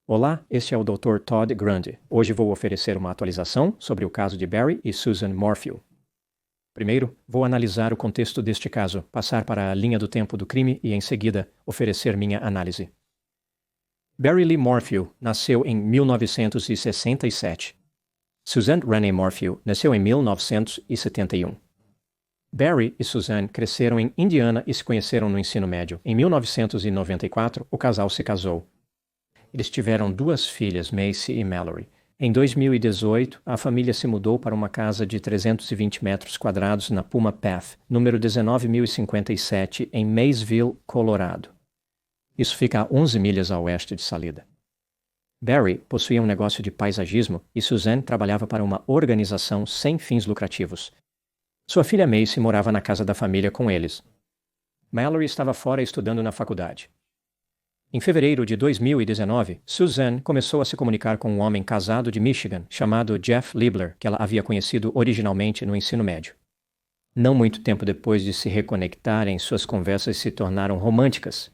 Olá, este é o Dr. Todd Grundy. Hoje vou oferecer uma atualização sobre o caso de Barry e Susan Morfield. Primeiro, vou analisar o contexto deste caso, passar para a linha do tempo do crime e, em seguida, oferecer minha análise. Barry Lee Morfield nasceu em 1967. Susan Renee Morfield nasceu em 1971. Barry e Susan cresceram em Indiana e se conheceram no ensino médio. Em 1994, o casal se casou. Eles tiveram duas filhas, Macy e Mallory. Em 2018, a família se mudou para uma casa de 320 metros quadrados na Puma Path, número 19.057, em Maysville, Colorado. Isso fica a 11 milhas a oeste de Salida. Barry possuía um negócio de paisagismo e Susan trabalhava para uma organização sem fins lucrativos. Sua filha Macy morava na casa da família com eles. Mallory estava fora estudando na faculdade. Em fevereiro de 2019, Susan começou a se comunicar com um homem casado de Michigan chamado Jeff Libler, que ela havia conhecido originalmente no ensino médio. Não muito tempo depois de se reconectarem, suas conversas se tornaram românticas.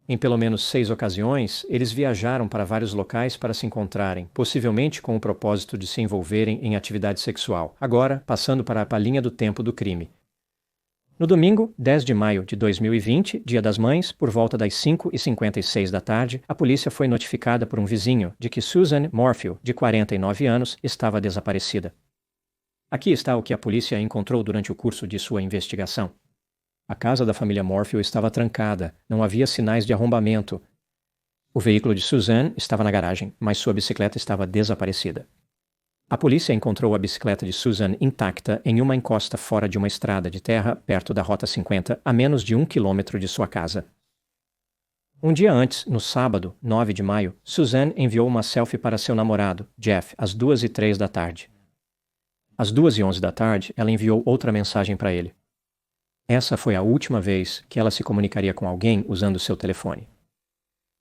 Em pelo menos 6 ocasiões, eles viajaram para vários locais para se encontrarem, possivelmente com o propósito de se envolverem em atividade sexual, agora passando para a linha do tempo do crime. No domingo, 10 de maio de 2020, Dia das Mães, por volta das 5h56 da tarde, a polícia foi notificada por um vizinho de que Susan Morfield, de 49 anos, estava desaparecida. Aqui está o que a polícia encontrou durante o curso de sua investigação. A casa da família Morfield estava trancada, não havia sinais de arrombamento. O veículo de Susan estava na garagem, mas sua bicicleta estava desaparecida. A polícia encontrou a bicicleta de Susan intacta em uma encosta fora de uma estrada de terra perto da Rota 50, a menos de 1 quilômetro de sua casa. Um dia antes, no sábado, 9 de maio, Susan enviou uma selfie para seu namorado, Jeff, às 2h03 da tarde. Às 2h11 da tarde, ela enviou outra mensagem para ele. Essa foi a última vez que ela se comunicaria com alguém usando seu telefone.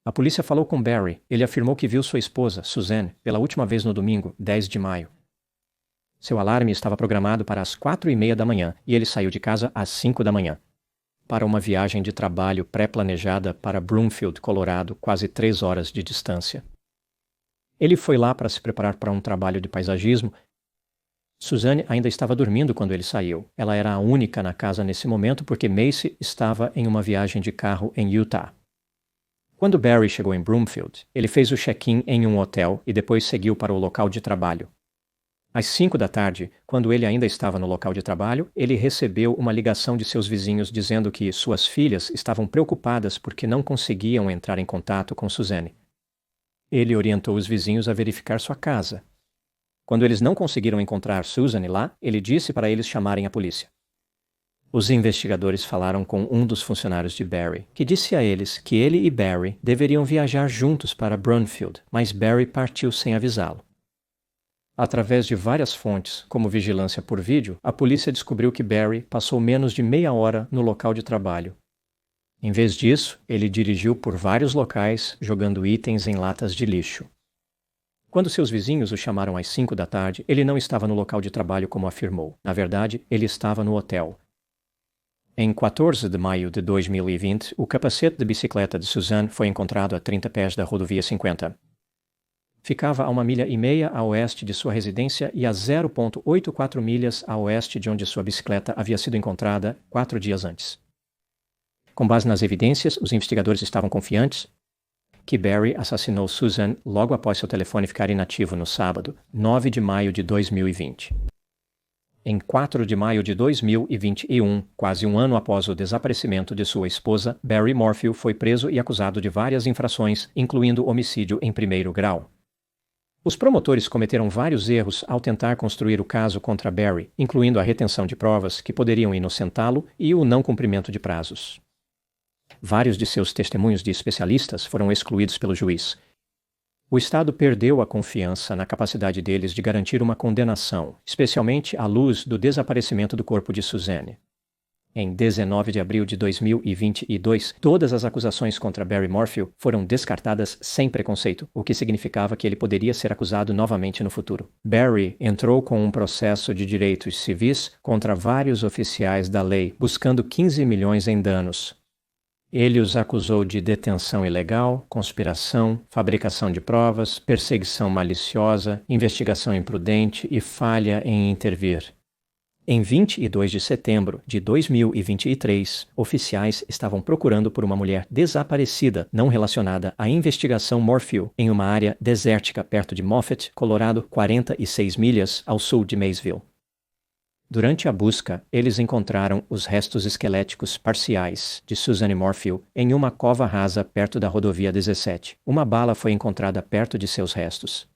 A polícia falou com Barry. Ele afirmou que viu sua esposa, Susan, pela última vez no domingo, 10 de maio. Seu alarme estava programado para as 4h30 da manhã e ele saiu de casa às 5 da manhã. Para uma viagem de trabalho pré-planejada para Broomfield, Colorado, quase 3 horas de distância. Ele foi lá para se preparar para um trabalho de paisagismo. Susan ainda estava dormindo quando ele saiu. Ela era a única na casa nesse momento porque Macy estava em uma viagem de carro em Utah. Quando Barry chegou em Broomfield, ele fez o check-in em um hotel e depois seguiu para o local de trabalho. Às 5 da tarde, quando ele ainda estava no local de trabalho, ele recebeu uma ligação de seus vizinhos dizendo que suas filhas estavam preocupadas porque não conseguiam entrar em contato com Suzanne. Ele orientou os vizinhos a verificar sua casa. Quando eles não conseguiram encontrar Suzanne lá, ele disse para eles chamarem a polícia. Os investigadores falaram com um dos funcionários de Barry, que disse a eles que ele e Barry deveriam viajar juntos para Broomfield, mas Barry partiu sem avisá-lo. Através de várias fontes, como vigilância por vídeo, a polícia descobriu que Barry passou menos de meia hora no local de trabalho. Em vez disso, ele dirigiu por vários locais, jogando itens em latas de lixo. Quando seus vizinhos o chamaram às 5 da tarde, ele não estava no local de trabalho como afirmou. Na verdade, ele estava no hotel. Em 14 de maio de 2020, o capacete de bicicleta de Susan foi encontrado a 30 pés da rodovia 50. Ficava a 1,5 milha a oeste de sua residência e a 0,84 milhas a oeste de onde sua bicicleta havia sido encontrada 4 dias antes. Com base nas evidências, os investigadores estavam confiantes que Barry assassinou Susan logo após seu telefone ficar inativo no sábado, 9 de maio de 2020. Em 4 de maio de 2021, quase um ano após o desaparecimento de sua esposa, Barry Morfield foi preso e acusado de várias infrações, incluindo homicídio em primeiro grau. Os promotores cometeram vários erros ao tentar construir o caso contra Barry, incluindo a retenção de provas que poderiam inocentá-lo e o não cumprimento de prazos. Vários de seus testemunhos de especialistas foram excluídos pelo juiz. O Estado perdeu a confiança na capacidade deles de garantir uma condenação, especialmente à luz do desaparecimento do corpo de Suzanne. Em 19 de abril de 2022, todas as acusações contra Barry Morfield foram descartadas sem preconceito, o que significava que ele poderia ser acusado novamente no futuro. Barry entrou com um processo de direitos civis contra vários oficiais da lei, buscando 15 milhões em danos. Ele os acusou de detenção ilegal, conspiração, fabricação de provas, perseguição maliciosa, investigação imprudente e falha em intervir. Em 22 de setembro de 2023, oficiais estavam procurando por uma mulher desaparecida não relacionada à investigação Morphew em uma área desértica perto de Moffett, Colorado, 46 milhas ao sul de Maysville. Durante a busca, eles encontraram os restos esqueléticos parciais de Suzanne Morphew em uma cova rasa perto da rodovia 17. Uma bala foi encontrada perto de seus restos.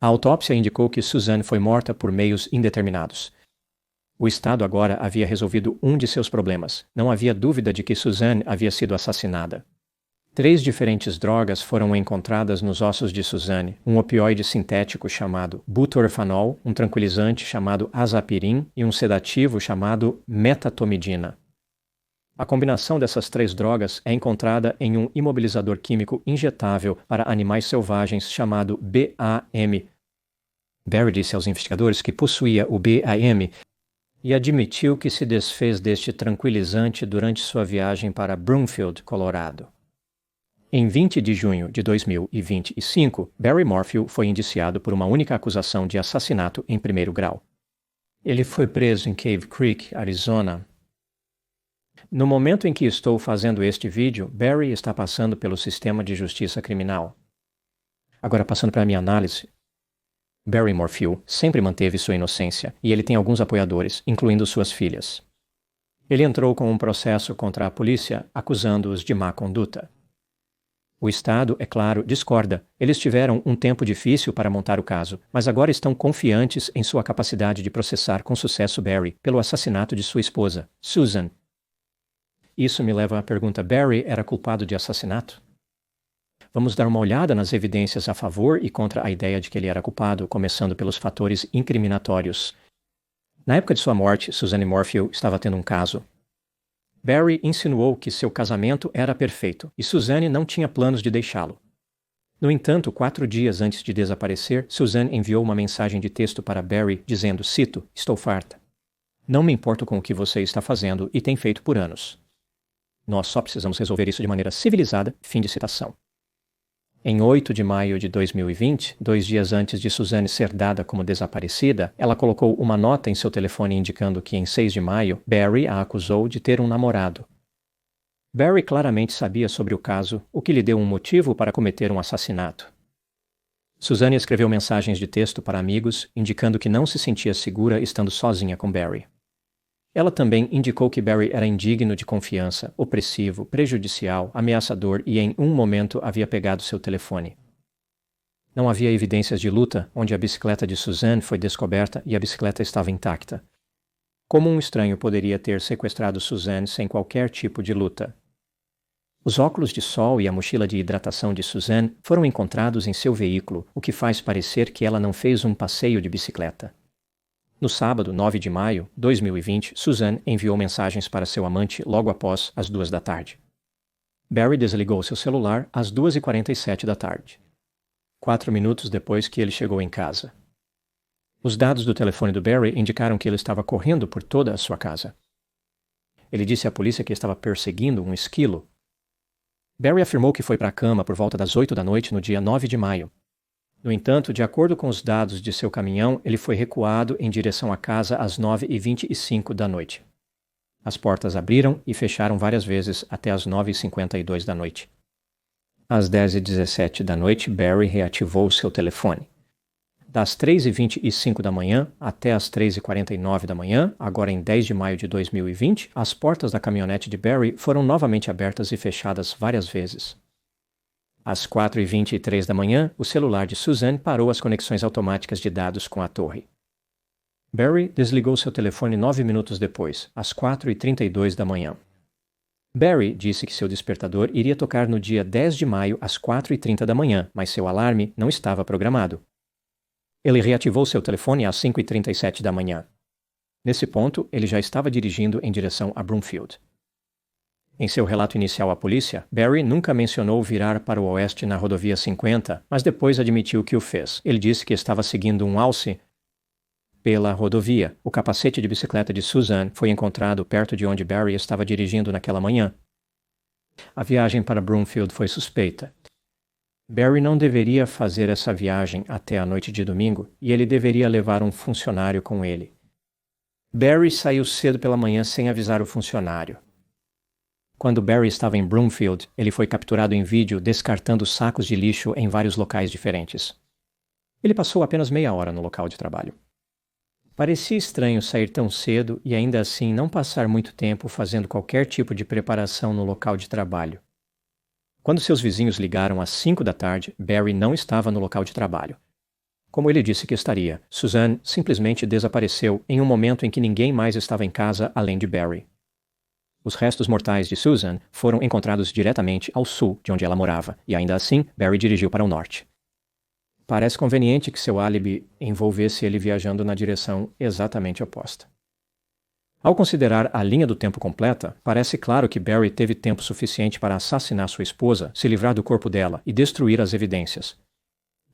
A autópsia indicou que Suzanne foi morta por meios indeterminados. O Estado agora havia resolvido um de seus problemas. Não havia dúvida de que Suzanne havia sido assassinada. 3 diferentes drogas foram encontradas nos ossos de Suzanne, um opioide sintético chamado butorfanol, um tranquilizante chamado azapirim e um sedativo chamado metatomidina. A combinação dessas 3 drogas é encontrada em um imobilizador químico injetável para animais selvagens chamado BAM. Barry disse aos investigadores que possuía o BAM e admitiu que se desfez deste tranquilizante durante sua viagem para Broomfield, Colorado. Em 20 de junho de 2025, Barry Morphew foi indiciado por uma única acusação de assassinato em primeiro grau. Ele foi preso em Cave Creek, Arizona. No momento em que estou fazendo este vídeo, Barry está passando pelo sistema de justiça criminal. Agora, passando para a minha análise, Barry Morphew sempre manteve sua inocência e ele tem alguns apoiadores, incluindo suas filhas. Ele entrou com um processo contra a polícia, acusando-os de má conduta. O Estado, é claro, discorda. Eles tiveram um tempo difícil para montar o caso, mas agora estão confiantes em sua capacidade de processar com sucesso Barry pelo assassinato de sua esposa, Susan. Isso me leva à pergunta: Barry era culpado de assassinato? Vamos dar uma olhada nas evidências a favor e contra a ideia de que ele era culpado, começando pelos fatores incriminatórios. Na época de sua morte, Suzanne Morphew estava tendo um caso. Barry insinuou que seu casamento era perfeito e Suzanne não tinha planos de deixá-lo. No entanto, 4 dias antes de desaparecer, Suzanne enviou uma mensagem de texto para Barry dizendo, cito, "Estou farta. Não me importo com o que você está fazendo e tem feito por anos. Nós só precisamos resolver isso de maneira civilizada." Fim de citação. Em 8 de maio de 2020, 2 dias antes de Suzanne ser dada como desaparecida, ela colocou uma nota em seu telefone indicando que em 6 de maio, Barry a acusou de ter um namorado. Barry claramente sabia sobre o caso, o que lhe deu um motivo para cometer um assassinato. Suzanne escreveu mensagens de texto para amigos, indicando que não se sentia segura estando sozinha com Barry. Ela também indicou que Barry era indigno de confiança, opressivo, prejudicial, ameaçador e em um momento havia pegado seu telefone. Não havia evidências de luta, onde a bicicleta de Suzanne foi descoberta e a bicicleta estava intacta. Como um estranho poderia ter sequestrado Suzanne sem qualquer tipo de luta? Os óculos de sol e a mochila de hidratação de Suzanne foram encontrados em seu veículo, o que faz parecer que ela não fez um passeio de bicicleta. No sábado, 9 de maio de 2020, Suzanne enviou mensagens para seu amante logo após as 2 da tarde. Barry desligou seu celular às 2h47 da tarde, 4 minutos depois que ele chegou em casa. Os dados do telefone do Barry indicaram que ele estava correndo por toda a sua casa. Ele disse à polícia que estava perseguindo um esquilo. Barry afirmou que foi para a cama por volta das 8 da noite no dia 9 de maio. No entanto, de acordo com os dados de seu caminhão, ele foi recuado em direção à casa às 9h25 da noite. As portas abriram e fecharam várias vezes até às 9h52 da noite. Às 10h17 da noite, Barry reativou seu telefone. Das 3h25 da manhã até às 3h49 da manhã, agora em 10 de maio de 2020, as portas da caminhonete de Barry foram novamente abertas e fechadas várias vezes. Às 4h23 da manhã, o celular de Suzanne parou as conexões automáticas de dados com a torre. Barry desligou seu telefone 9 minutos depois, às 4h32 da manhã. Barry disse que seu despertador iria tocar no dia 10 de maio às 4h30 da manhã, mas seu alarme não estava programado. Ele reativou seu telefone às 5h37 da manhã. Nesse ponto, ele já estava dirigindo em direção a Broomfield. Em seu relato inicial à polícia, Barry nunca mencionou virar para o oeste na rodovia 50, mas depois admitiu que o fez. Ele disse que estava seguindo um alce pela rodovia. O capacete de bicicleta de Suzanne foi encontrado perto de onde Barry estava dirigindo naquela manhã. A viagem para Broomfield foi suspeita. Barry não deveria fazer essa viagem até a noite de domingo e ele deveria levar um funcionário com ele. Barry saiu cedo pela manhã sem avisar o funcionário. Quando Barry estava em Broomfield, ele foi capturado em vídeo descartando sacos de lixo em vários locais diferentes. Ele passou apenas meia hora no local de trabalho. Parecia estranho sair tão cedo e ainda assim não passar muito tempo fazendo qualquer tipo de preparação no local de trabalho. Quando seus vizinhos ligaram às 5 da tarde, Barry não estava no local de trabalho. Como ele disse que estaria, Suzanne simplesmente desapareceu em um momento em que ninguém mais estava em casa além de Barry. Os restos mortais de Suzanne foram encontrados diretamente ao sul de onde ela morava, e ainda assim, Barry dirigiu para o norte. Parece conveniente que seu álibi envolvesse ele viajando na direção exatamente oposta. Ao considerar a linha do tempo completa, parece claro que Barry teve tempo suficiente para assassinar sua esposa, se livrar do corpo dela e destruir as evidências.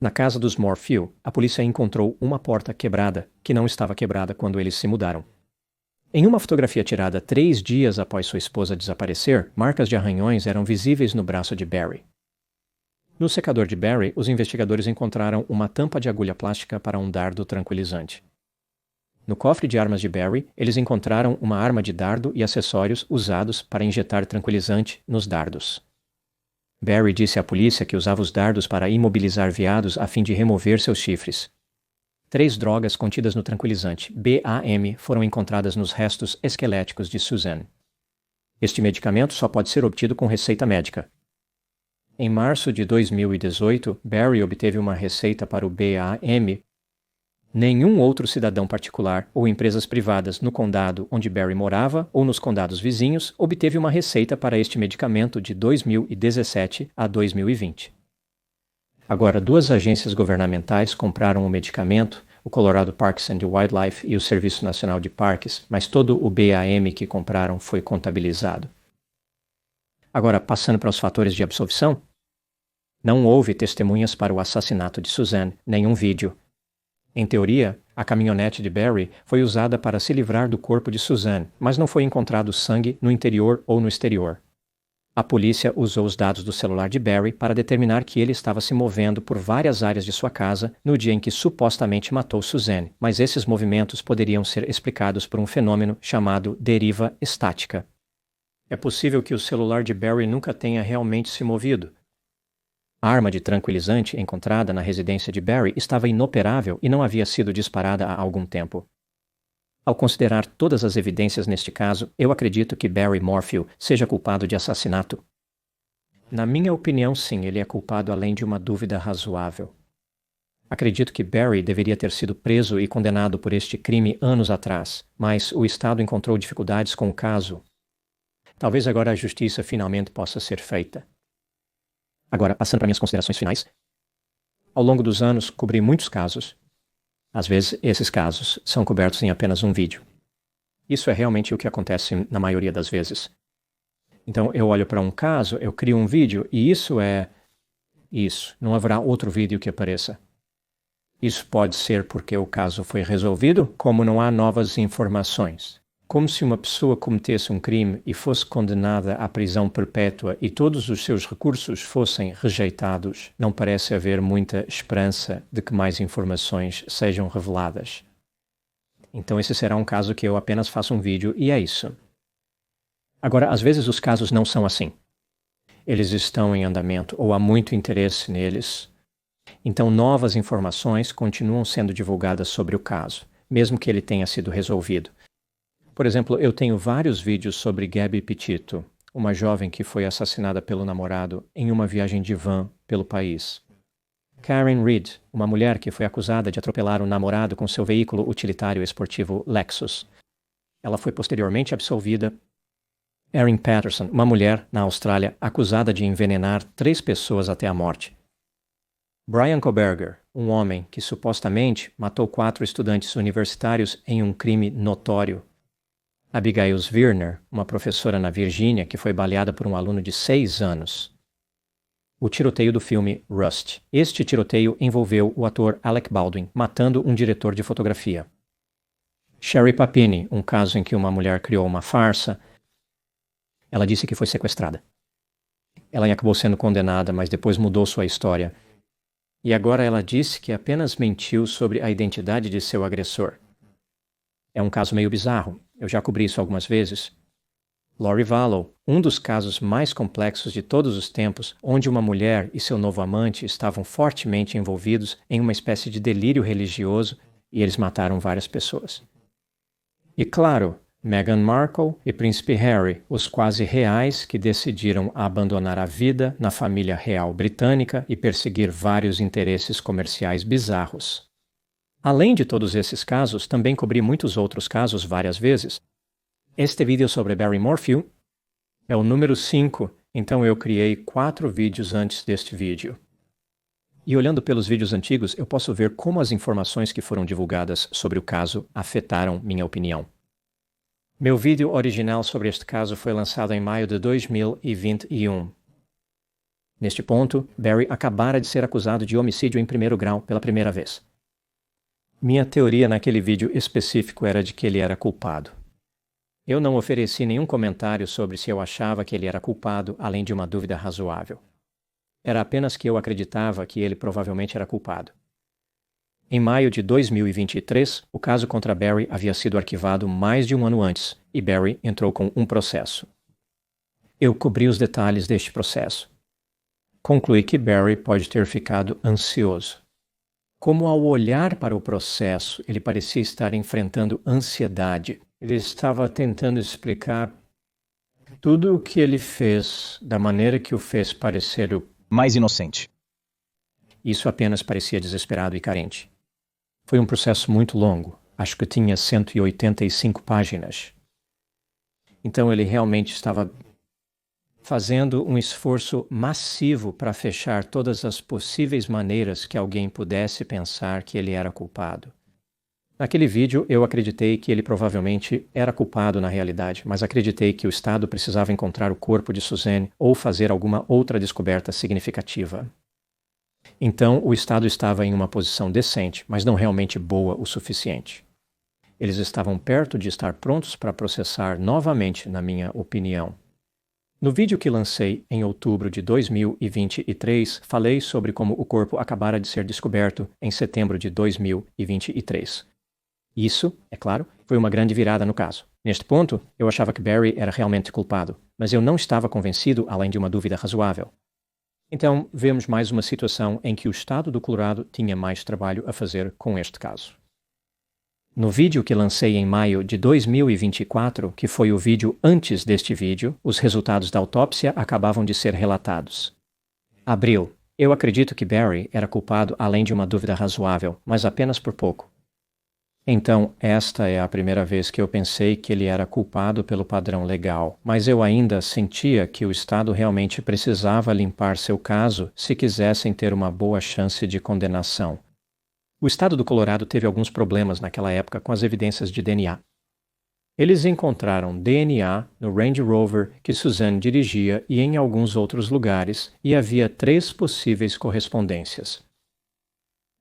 Na casa dos Morphew, a polícia encontrou uma porta quebrada, que não estava quebrada quando eles se mudaram. Em uma fotografia tirada 3 dias após sua esposa desaparecer, marcas de arranhões eram visíveis no braço de Barry. No secador de Barry, os investigadores encontraram uma tampa de agulha plástica para um dardo tranquilizante. No cofre de armas de Barry, eles encontraram uma arma de dardo e acessórios usados para injetar tranquilizante nos dardos. Barry disse à polícia que usava os dardos para imobilizar veados a fim de remover seus chifres. 3 drogas contidas no tranquilizante BAM foram encontradas nos restos esqueléticos de Suzanne. Este medicamento só pode ser obtido com receita médica. Em março de 2018, Barry obteve uma receita para o BAM. Nenhum outro cidadão particular ou empresas privadas no condado onde Barry morava ou nos condados vizinhos obteve uma receita para este medicamento de 2017 a 2020. Agora, 2 agências governamentais compraram o medicamento, o Colorado Parks and Wildlife e o Serviço Nacional de Parques, mas todo o BAM que compraram foi contabilizado. Agora, passando para os fatores de absolvição, não houve testemunhas para o assassinato de Suzanne, nenhum vídeo. Em teoria, a caminhonete de Barry foi usada para se livrar do corpo de Suzanne, mas não foi encontrado sangue no interior ou no exterior. A polícia usou os dados do celular de Barry para determinar que ele estava se movendo por várias áreas de sua casa no dia em que supostamente matou Suzanne, mas esses movimentos poderiam ser explicados por um fenômeno chamado deriva estática. É possível que o celular de Barry nunca tenha realmente se movido. A arma de tranquilizante encontrada na residência de Barry estava inoperável e não havia sido disparada há algum tempo. Ao considerar todas as evidências neste caso, eu acredito que Barry Morphew seja culpado de assassinato. Na minha opinião, sim, ele é culpado além de uma dúvida razoável. Acredito que Barry deveria ter sido preso e condenado por este crime anos atrás, mas o Estado encontrou dificuldades com o caso. Talvez agora a justiça finalmente possa ser feita. Agora, passando para minhas considerações finais. Ao longo dos anos, cobri muitos casos. Às vezes, esses casos são cobertos em apenas um vídeo. Isso é realmente o que acontece na maioria das vezes. Então, eu olho para um caso, eu crio um vídeo, e isso é isso. Não haverá outro vídeo que apareça. Isso pode ser porque o caso foi resolvido, como não há novas informações. Como se uma pessoa cometesse um crime e fosse condenada à prisão perpétua e todos os seus recursos fossem rejeitados, não parece haver muita esperança de que mais informações sejam reveladas. Então esse será um caso que eu apenas faço um vídeo e é isso. Agora, às vezes os casos não são assim. Eles estão em andamento ou há muito interesse neles. Então novas informações continuam sendo divulgadas sobre o caso, mesmo que ele tenha sido resolvido. Por exemplo, eu tenho vários vídeos sobre Gabby Petito, uma jovem que foi assassinada pelo namorado em uma viagem de van pelo país. Karen Reed, uma mulher que foi acusada de atropelar o namorado com seu veículo utilitário esportivo Lexus. Ela foi posteriormente absolvida. Erin Patterson, uma mulher na Austrália acusada de envenenar 3 pessoas até a morte. Brian Koberger, um homem que supostamente matou 4 estudantes universitários em um crime notório. Abigail Zwirner, uma professora na Virgínia que foi baleada por um aluno de 6 anos. O tiroteio do filme Rust. Este tiroteio envolveu o ator Alec Baldwin matando um diretor de fotografia. Sherry Papini, um caso em que uma mulher criou uma farsa. Ela disse que foi sequestrada. Ela acabou sendo condenada, mas depois mudou sua história. E agora ela disse que apenas mentiu sobre a identidade de seu agressor. É um caso meio bizarro. Eu já cobri isso algumas vezes. Lori Vallow, um dos casos mais complexos de todos os tempos, onde uma mulher e seu novo amante estavam fortemente envolvidos em uma espécie de delírio religioso e eles mataram várias pessoas. E claro, Meghan Markle e Príncipe Harry, os quase reais que decidiram abandonar a vida na família real britânica e perseguir vários interesses comerciais bizarros. Além de todos esses casos, também cobri muitos outros casos várias vezes. Este vídeo sobre Barry Morphew é o número 5, então eu criei 4 vídeos antes deste vídeo. E olhando pelos vídeos antigos, eu posso ver como as informações que foram divulgadas sobre o caso afetaram minha opinião. Meu vídeo original sobre este caso foi lançado em maio de 2021. Neste ponto, Barry acabara de ser acusado de homicídio em primeiro grau pela primeira vez. Minha teoria naquele vídeo específico era de que ele era culpado. Eu não ofereci nenhum comentário sobre se eu achava que ele era culpado, além de uma dúvida razoável. Era apenas que eu acreditava que ele provavelmente era culpado. Em maio de 2023, o caso contra Barry havia sido arquivado mais de um ano antes, e Barry entrou com um processo. Eu cobri os detalhes deste processo. Concluí que Barry pode ter ficado ansioso. Como ao olhar para o processo, ele parecia estar enfrentando ansiedade. Ele estava tentando explicar tudo o que ele fez da maneira que o fez parecer o mais inocente. Isso apenas parecia desesperado e carente. Foi um processo muito longo. Acho que tinha 185 páginas. Então ele realmente estava fazendo um esforço massivo para fechar todas as possíveis maneiras que alguém pudesse pensar que ele era culpado. Naquele vídeo, eu acreditei que ele provavelmente era culpado na realidade, mas acreditei que o Estado precisava encontrar o corpo de Suzanne ou fazer alguma outra descoberta significativa. Então, o Estado estava em uma posição decente, mas não realmente boa o suficiente. Eles estavam perto de estar prontos para processar novamente, na minha opinião. No vídeo que lancei em outubro de 2023, falei sobre como o corpo acabara de ser descoberto em setembro de 2023. Isso, é claro, foi uma grande virada no caso. Neste ponto, eu achava que Barry era realmente culpado, mas eu não estava convencido além de uma dúvida razoável. Então, vemos mais uma situação em que o Estado do Colorado tinha mais trabalho a fazer com este caso. No vídeo que lancei em maio de 2024, que foi o vídeo antes deste vídeo, os resultados da autópsia acabavam de ser relatados. Abril. Eu acredito que Barry era culpado além de uma dúvida razoável, mas apenas por pouco. Então, esta é a primeira vez que eu pensei que ele era culpado pelo padrão legal, mas eu ainda sentia que o Estado realmente precisava limpar seu caso se quisessem ter uma boa chance de condenação. O Estado do Colorado teve alguns problemas naquela época com as evidências de DNA. Eles encontraram DNA no Range Rover que Suzanne dirigia e em alguns outros lugares, e havia 3 possíveis correspondências.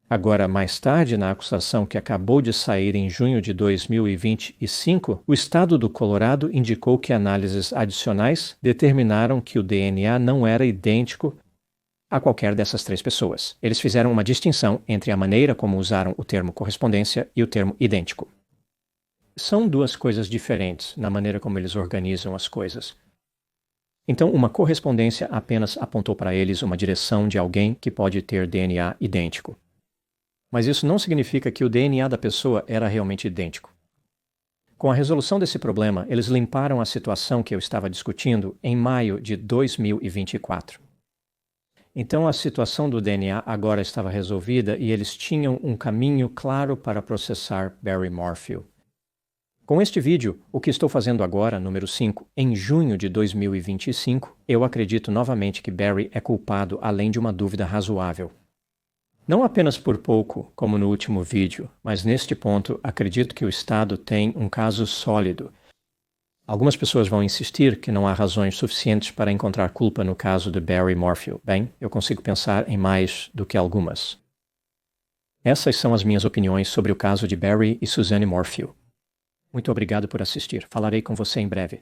Agora, mais tarde, na acusação que acabou de sair em junho de 2025, o Estado do Colorado indicou que análises adicionais determinaram que o DNA não era idêntico a qualquer dessas 3 pessoas. Eles fizeram uma distinção entre a maneira como usaram o termo correspondência e o termo idêntico. São 2 coisas diferentes na maneira como eles organizam as coisas. Então, uma correspondência apenas apontou para eles uma direção de alguém que pode ter DNA idêntico. Mas isso não significa que o DNA da pessoa era realmente idêntico. Com a resolução desse problema, eles limparam a situação que eu estava discutindo em maio de 2024. Então a situação do DNA agora estava resolvida e eles tinham um caminho claro para processar Barry Morphew. Com este vídeo, o que estou fazendo agora, número 5, em junho de 2025, eu acredito novamente que Barry é culpado além de uma dúvida razoável. Não apenas por pouco, como no último vídeo, mas neste ponto acredito que o Estado tem um caso sólido. Algumas pessoas vão insistir que não há razões suficientes para encontrar culpa no caso de Barry Morphew. Bem, eu consigo pensar em mais do que algumas. Essas são as minhas opiniões sobre o caso de Barry e Suzanne Morphew. Muito obrigado por assistir. Falarei com você em breve.